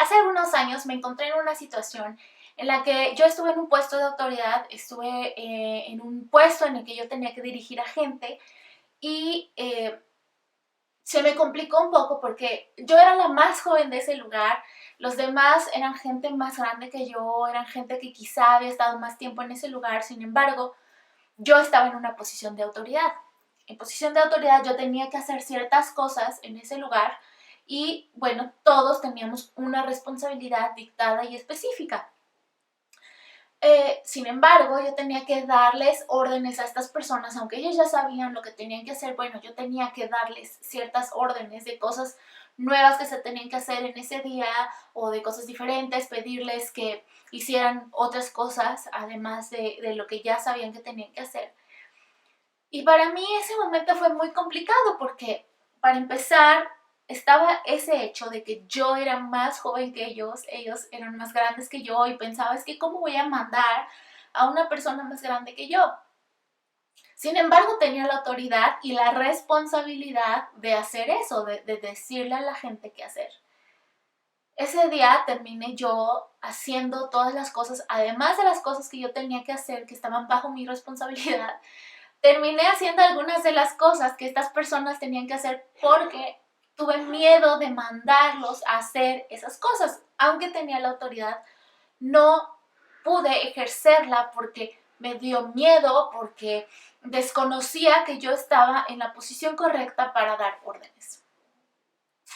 Hace algunos años me encontré en una situación en la que yo estuve en un puesto de autoridad, estuve en un puesto en el que yo tenía que dirigir a gente y se me complicó un poco porque yo era la más joven de ese lugar, los demás eran gente más grande que yo, eran gente que quizá había estado más tiempo en ese lugar. Sin embargo, yo estaba en una posición de autoridad. En posición de autoridad yo tenía que hacer ciertas cosas en ese lugar y bueno, todos teníamos una responsabilidad dictada y específica. Sin embargo, yo tenía que darles órdenes a estas personas, aunque ellos ya sabían lo que tenían que hacer. Bueno, yo tenía que darles ciertas órdenes de cosas nuevas que se tenían que hacer en ese día o de cosas diferentes, pedirles que hicieran otras cosas además de lo que ya sabían que tenían que hacer. Y para mí ese momento fue muy complicado porque, para empezar, estaba ese hecho de que yo era más joven que ellos eran más grandes que yo y pensaba, es que ¿cómo voy a mandar a una persona más grande que yo? Sin embargo, tenía la autoridad y la responsabilidad de hacer eso, de decirle a la gente qué hacer. Ese día terminé yo haciendo todas las cosas, además de las cosas que yo tenía que hacer, que estaban bajo mi responsabilidad. Terminé haciendo algunas de las cosas que estas personas tenían que hacer porque tuve miedo de mandarlos a hacer esas cosas. Aunque tenía la autoridad, no pude ejercerla porque me dio miedo, porque desconocía que yo estaba en la posición correcta para dar órdenes.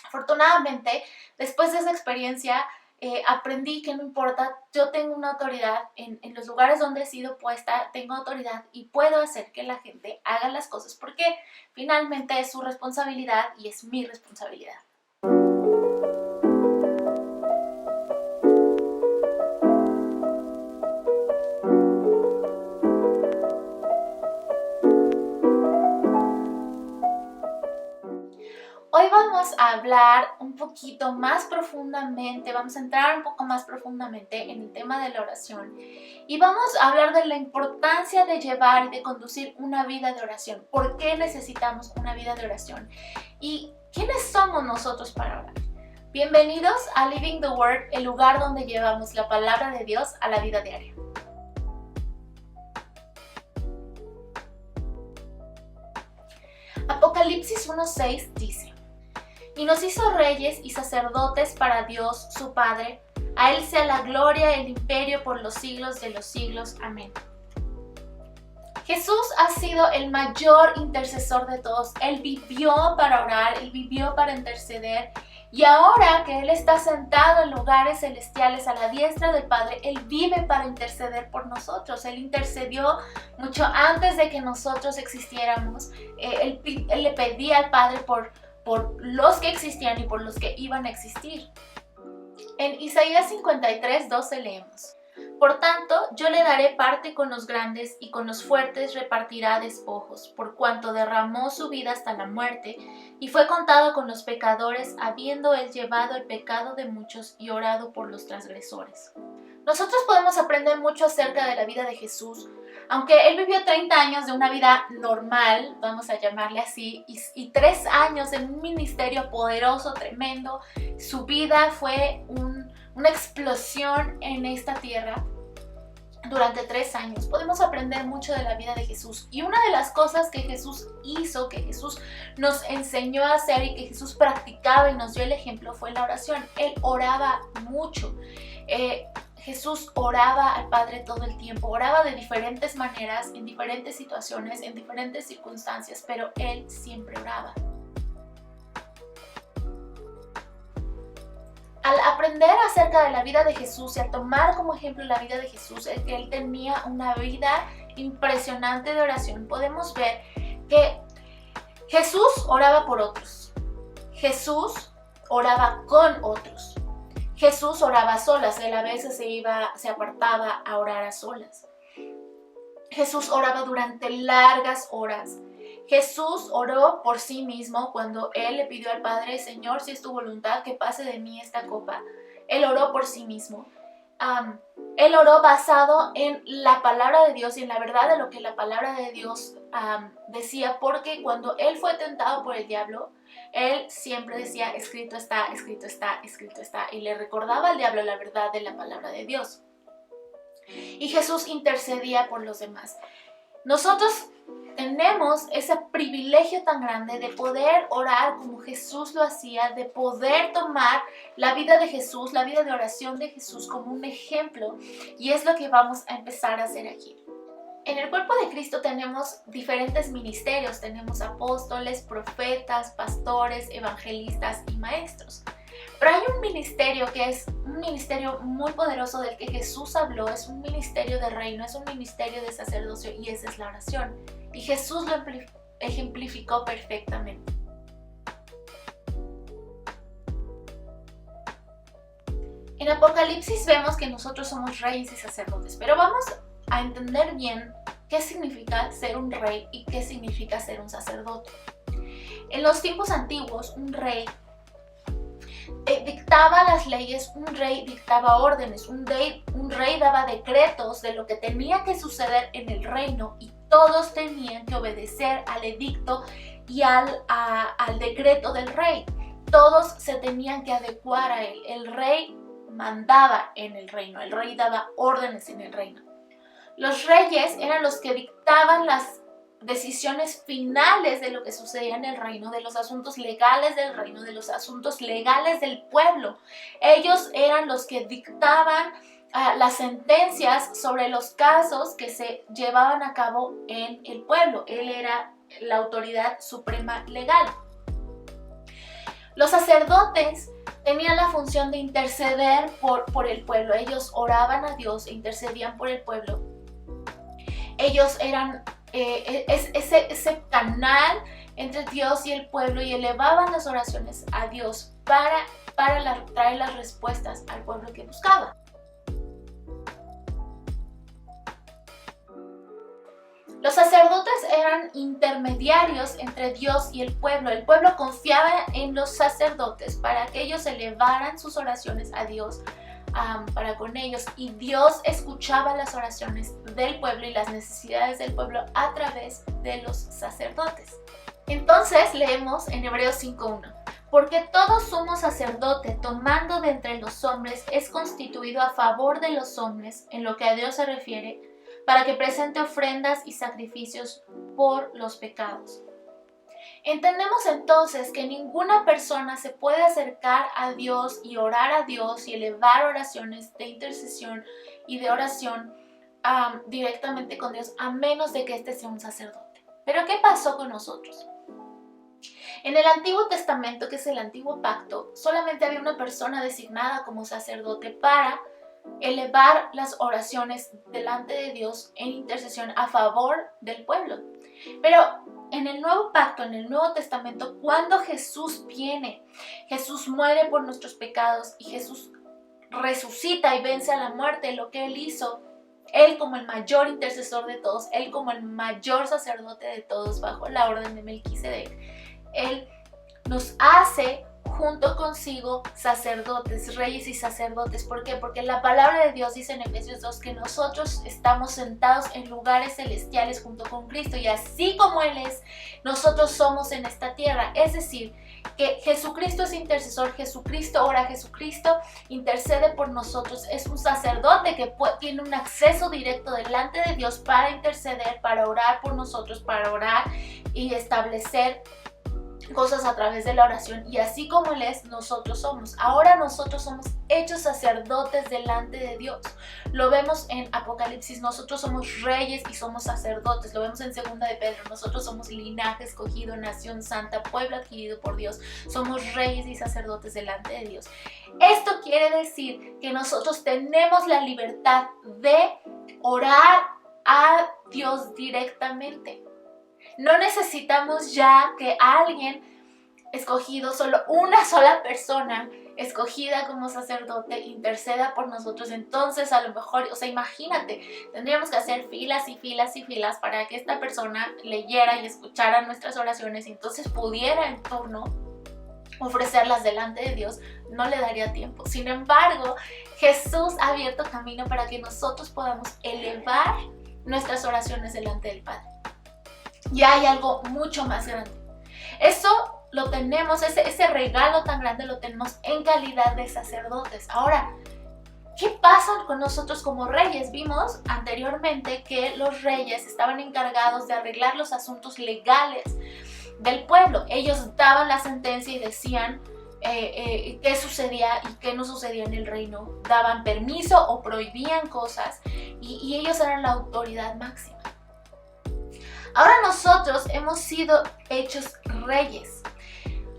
Afortunadamente, después de esa experiencia, aprendí que no importa, yo tengo una autoridad en los lugares donde he sido puesta, tengo autoridad y puedo hacer que la gente haga las cosas porque finalmente es su responsabilidad y es mi responsabilidad. Hoy vamos a hablar un poquito más profundamente, vamos a entrar un poco más profundamente en el tema de la oración y vamos a hablar de la importancia de llevar y de conducir una vida de oración. ¿Por qué necesitamos una vida de oración? ¿Y quiénes somos nosotros para orar? Bienvenidos a Living the Word, el lugar donde llevamos la palabra de Dios a la vida diaria. Apocalipsis 1:6 dice: y nos hizo reyes y sacerdotes para Dios su Padre. A Él sea la gloria y el imperio por los siglos de los siglos. Amén. Jesús ha sido el mayor intercesor de todos. Él vivió para orar, Él vivió para interceder. Y ahora que Él está sentado en lugares celestiales a la diestra del Padre, Él vive para interceder por nosotros. Él intercedió mucho antes de que nosotros existiéramos. Él le pedía al Padre por los que existían y por los que iban a existir. En Isaías 53:12 leemos: por tanto, yo le daré parte con los grandes y con los fuertes repartirá despojos, por cuanto derramó su vida hasta la muerte y fue contado con los pecadores, habiendo él llevado el pecado de muchos y orado por los transgresores. Nosotros podemos aprender mucho acerca de la vida de Jesús. Aunque él vivió 30 años de una vida normal, vamos a llamarle así, y 3 años en un ministerio poderoso, tremendo, su vida fue una explosión en esta tierra. Durante 3 años podemos aprender mucho de la vida de Jesús, y una de las cosas que Jesús hizo, que Jesús nos enseñó a hacer y que Jesús practicaba y nos dio el ejemplo fue la oración. Él oraba mucho. Jesús oraba al Padre todo el tiempo, oraba de diferentes maneras, en diferentes situaciones, en diferentes circunstancias, pero Él siempre oraba. Al aprender acerca de la vida de Jesús y al tomar como ejemplo la vida de Jesús, el que Él tenía una vida impresionante de oración, podemos ver que Jesús oraba por otros, Jesús oraba con otros. Jesús oraba a solas, él a veces se apartaba a orar a solas. Jesús oraba durante largas horas. Jesús oró por sí mismo cuando él le pidió al Padre: Señor, si es tu voluntad, que pase de mí esta copa. Él oró por sí mismo. Él oró basado en la palabra de Dios y en la verdad de lo que la palabra de Dios decía, porque cuando él fue tentado por el diablo, él siempre decía, escrito está, escrito está, escrito está, y le recordaba al diablo la verdad de la palabra de Dios. Y Jesús intercedía por los demás. Nosotros tenemos ese privilegio tan grande de poder orar como Jesús lo hacía, de poder tomar la vida de Jesús, la vida de oración de Jesús como un ejemplo, y es lo que vamos a empezar a hacer aquí. En el cuerpo de Cristo tenemos diferentes ministerios, tenemos apóstoles, profetas, pastores, evangelistas y maestros. Pero hay un ministerio que es un ministerio muy poderoso del que Jesús habló, es un ministerio de reino, es un ministerio de sacerdocio, y esa es la oración. Y Jesús lo ejemplificó perfectamente. En Apocalipsis vemos que nosotros somos reyes y sacerdotes, pero vamos a entender bien qué significa ser un rey y qué significa ser un sacerdote. En los tiempos antiguos, un rey dictaba las leyes, un rey dictaba órdenes, un rey daba decretos de lo que tenía que suceder en el reino, y todos tenían que obedecer al edicto y al decreto del rey. Todos se tenían que adecuar a él. El rey mandaba en el reino, el rey daba órdenes en el reino. Los reyes eran los que dictaban las decisiones finales de lo que sucedía en el reino, de los asuntos legales del reino, de los asuntos legales del pueblo. Ellos eran los que dictaban las sentencias sobre los casos que se llevaban a cabo en el pueblo. Él era la autoridad suprema legal. Los sacerdotes tenían la función de interceder por el pueblo. Ellos oraban a Dios e intercedían por el pueblo. Ellos eran ese canal entre Dios y el pueblo, y elevaban las oraciones a Dios para traer las respuestas al pueblo que buscaba. Los sacerdotes eran intermediarios entre Dios y el pueblo. El pueblo confiaba en los sacerdotes para que ellos elevaran sus oraciones a Dios para con ellos, y Dios escuchaba las oraciones del pueblo y las necesidades del pueblo a través de los sacerdotes. Entonces leemos en Hebreos 5:1: porque todo sumo sacerdote tomando de entre los hombres es constituido a favor de los hombres en lo que a Dios se refiere, para que presente ofrendas y sacrificios por los pecados. Entendemos entonces que ninguna persona se puede acercar a Dios y orar a Dios y elevar oraciones de intercesión y de oración directamente con Dios, a menos de que éste sea un sacerdote. Pero ¿qué pasó con nosotros? En el Antiguo Testamento, que es el Antiguo Pacto, solamente había una persona designada como sacerdote para elevar las oraciones delante de Dios en intercesión a favor del pueblo. Pero en el Nuevo Pacto, en el Nuevo Testamento, cuando Jesús viene, Jesús muere por nuestros pecados y Jesús resucita y vence a la muerte. Lo que Él hizo, Él como el mayor intercesor de todos, Él como el mayor sacerdote de todos bajo la orden de Melquisedec, Él nos hace junto consigo sacerdotes, reyes y sacerdotes. ¿Por qué? Porque la palabra de Dios dice en Efesios 2 que nosotros estamos sentados en lugares celestiales junto con Cristo, y así como Él es, nosotros somos en esta tierra. Es decir, que Jesucristo es intercesor, Jesucristo ora, Jesucristo intercede por nosotros. Es un sacerdote que tiene un acceso directo delante de Dios para interceder, para orar por nosotros, para orar y establecer cosas a través de la oración, y así como Él es, nosotros somos. Ahora nosotros somos hechos sacerdotes delante de Dios. Lo vemos en Apocalipsis, nosotros somos reyes y somos sacerdotes. Lo vemos en 2 de Pedro, nosotros somos linaje escogido, nación santa, pueblo adquirido por Dios. Somos reyes y sacerdotes delante de Dios. Esto quiere decir que nosotros tenemos la libertad de orar a Dios directamente. No necesitamos ya que alguien escogido, solo una sola persona escogida como sacerdote, interceda por nosotros. Entonces a lo mejor, imagínate, tendríamos que hacer filas y filas y filas para que esta persona leyera y escuchara nuestras oraciones y entonces pudiera en turno ofrecerlas delante de Dios. No le daría tiempo. Sin embargo, Jesús ha abierto camino para que nosotros podamos elevar nuestras oraciones delante del Padre. Y hay algo mucho más grande. Eso lo tenemos, ese regalo tan grande lo tenemos en calidad de sacerdotes. Ahora, ¿qué pasa con nosotros como reyes? Vimos anteriormente que los reyes estaban encargados de arreglar los asuntos legales del pueblo. Ellos daban la sentencia y decían qué sucedía y qué no sucedía en el reino. Daban permiso o prohibían cosas y ellos eran la autoridad máxima. Ahora nosotros hemos sido hechos reyes.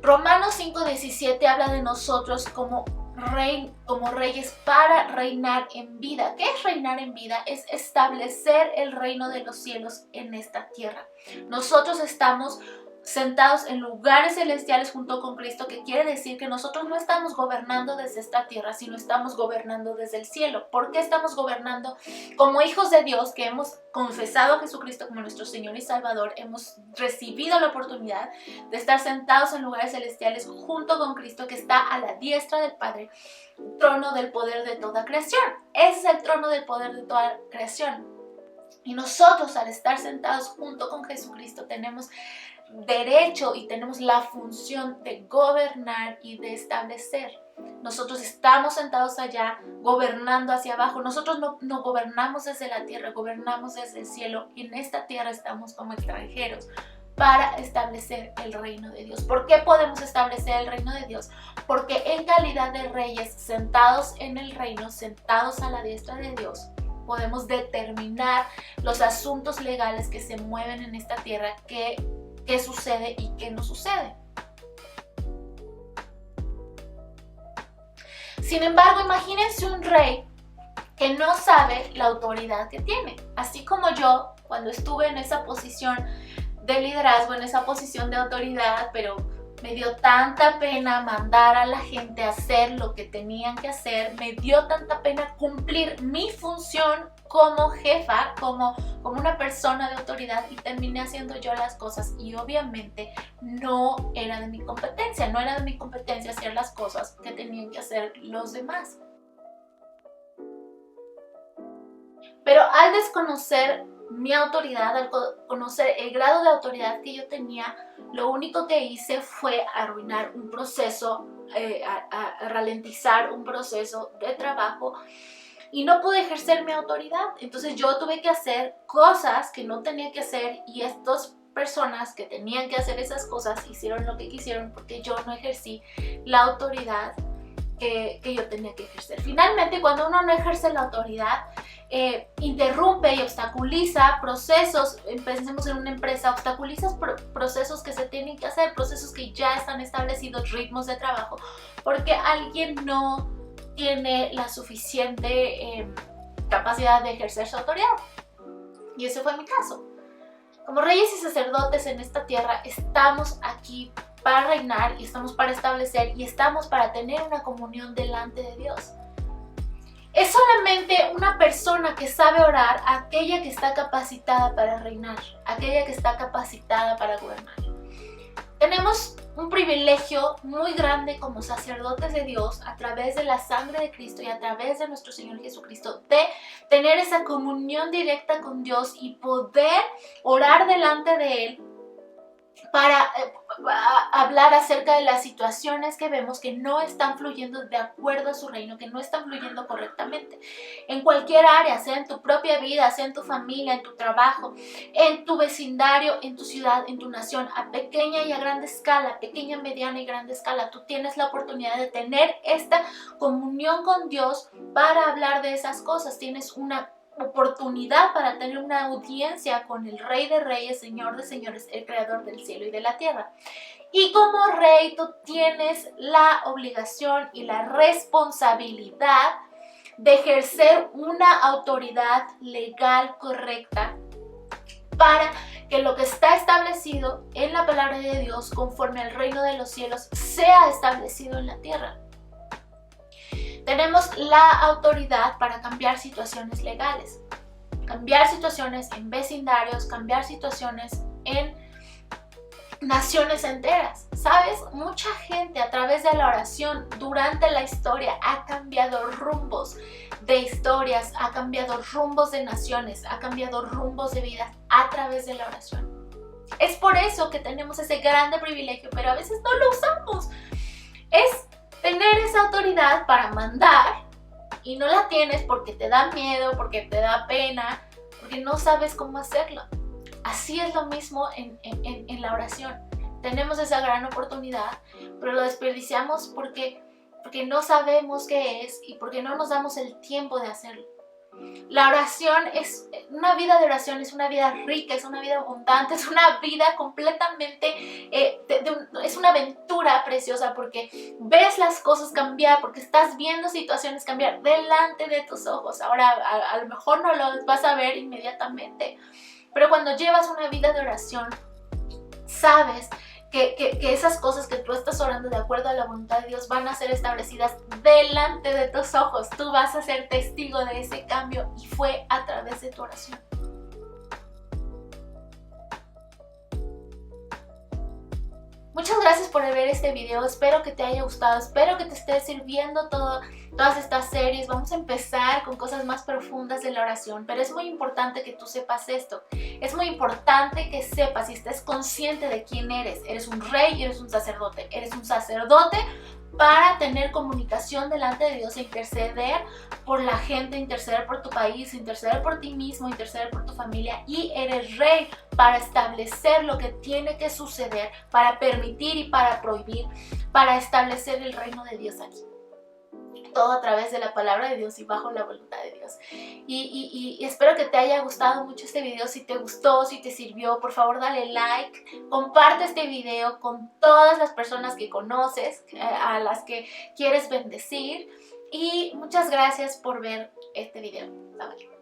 Romanos 5:17 habla de nosotros como reyes para reinar en vida. ¿Qué es reinar en vida? Es establecer el reino de los cielos en esta tierra. Nosotros estamos sentados en lugares celestiales junto con Cristo, que quiere decir que nosotros no estamos gobernando desde esta tierra, sino estamos gobernando desde el cielo. ¿Por qué estamos gobernando? Como hijos de Dios, que hemos confesado a Jesucristo como nuestro Señor y Salvador, hemos recibido la oportunidad de estar sentados en lugares celestiales junto con Cristo, que está a la diestra del Padre, trono del poder de toda creación. Ese es el trono del poder de toda creación. Y nosotros, al estar sentados junto con Jesucristo, tenemos derecho y tenemos la función de gobernar y de establecer. Nosotros estamos sentados allá gobernando hacia abajo. Nosotros no gobernamos desde la tierra, gobernamos desde el cielo, y en esta tierra estamos como extranjeros para establecer el reino de Dios. ¿Por qué podemos establecer el reino de Dios? Porque en calidad de reyes sentados en el reino, sentados a la diestra de Dios, podemos determinar los asuntos legales que se mueven en esta tierra, qué sucede y qué no sucede. Sin embargo, imagínense un rey que no sabe la autoridad que tiene. Así como yo, cuando estuve en esa posición de liderazgo, en esa posición de autoridad, pero me dio tanta pena mandar a la gente a hacer lo que tenían que hacer, me dio tanta pena cumplir mi función como jefa, como una persona de autoridad, y terminé haciendo yo las cosas, y obviamente no era de mi competencia hacer las cosas que tenían que hacer los demás. Pero al desconocer mi autoridad, al conocer el grado de autoridad que yo tenía, lo único que hice fue arruinar un proceso, a ralentizar un proceso de trabajo, y no pude ejercer mi autoridad. Entonces yo tuve que hacer cosas que no tenía que hacer, y estas personas que tenían que hacer esas cosas hicieron lo que quisieron porque yo no ejercí la autoridad que yo tenía que ejercer. Finalmente, cuando uno no ejerce la autoridad, interrumpe y obstaculiza procesos. Pensemos en una empresa, obstaculiza procesos que se tienen que hacer, procesos que ya están establecidos, ritmos de trabajo, porque alguien no tiene la suficiente capacidad de ejercer su autoridad. Y ese fue mi caso. Como reyes y sacerdotes en esta tierra, estamos aquí para reinar, y estamos para establecer, y estamos para tener una comunión delante de Dios. Es solamente una persona que sabe orar aquella que está capacitada para reinar, aquella que está capacitada para gobernar. Tenemos un privilegio muy grande como sacerdotes de Dios, a través de la sangre de Cristo y a través de nuestro Señor Jesucristo, de tener esa comunión directa con Dios y poder orar delante de Él para hablar acerca de las situaciones que vemos que no están fluyendo de acuerdo a su reino, que no están fluyendo correctamente. En cualquier área, sea en tu propia vida, sea en tu familia, en tu trabajo, en tu vecindario, en tu ciudad, en tu nación, a pequeña y a grande escala, pequeña, mediana y grande escala, tú tienes la oportunidad de tener esta comunión con Dios para hablar de esas cosas. Tienes una oportunidad para tener una audiencia con el Rey de Reyes, Señor de Señores, el Creador del cielo y de la tierra. Y como rey, tú tienes la obligación y la responsabilidad de ejercer una autoridad legal correcta para que lo que está establecido en la palabra de Dios conforme al reino de los cielos sea establecido en la tierra. Tenemos la autoridad para cambiar situaciones legales, cambiar situaciones en vecindarios, cambiar situaciones en naciones enteras. ¿Sabes? Mucha gente a través de la oración durante la historia ha cambiado rumbos de historias, ha cambiado rumbos de naciones, ha cambiado rumbos de vidas a través de la oración. Es por eso que tenemos ese grande privilegio, pero a veces no lo usamos. Es tener esa autoridad para mandar y no la tienes porque te da miedo, porque te da pena, porque no sabes cómo hacerlo. Así es lo mismo en la oración. Tenemos esa gran oportunidad, pero lo desperdiciamos porque no sabemos qué es y porque no nos damos el tiempo de hacerlo. La oración es una vida de oración, es una vida rica, es una vida abundante, es una vida completamente, es una aventura preciosa porque ves las cosas cambiar, porque estás viendo situaciones cambiar delante de tus ojos. Ahora a lo mejor no lo vas a ver inmediatamente, pero cuando llevas una vida de oración, sabes que esas cosas que tú estás orando de acuerdo a la voluntad de Dios van a ser establecidas delante de tus ojos. Tú vas a ser testigo de ese cambio y fue a través de tu oración. Muchas gracias por ver este video, espero que te haya gustado, espero que te esté sirviendo todas estas series. Vamos a empezar con cosas más profundas de la oración, pero es muy importante que tú sepas esto. Es muy importante que sepas y estés consciente de quién eres. Eres un rey y eres un sacerdote. Eres un sacerdote para tener comunicación delante de Dios e interceder por la gente, interceder por tu país, interceder por ti mismo, interceder por tu familia, y eres rey para establecer lo que tiene que suceder, para permitir y para prohibir, para establecer el reino de Dios aquí. Todo a través de la palabra de Dios y bajo la voluntad de Dios. Y espero que te haya gustado mucho este video. Si te gustó, si te sirvió, por favor dale like, comparte este video con todas las personas que conoces, a las que quieres bendecir, y muchas gracias por ver este video. Bye bye.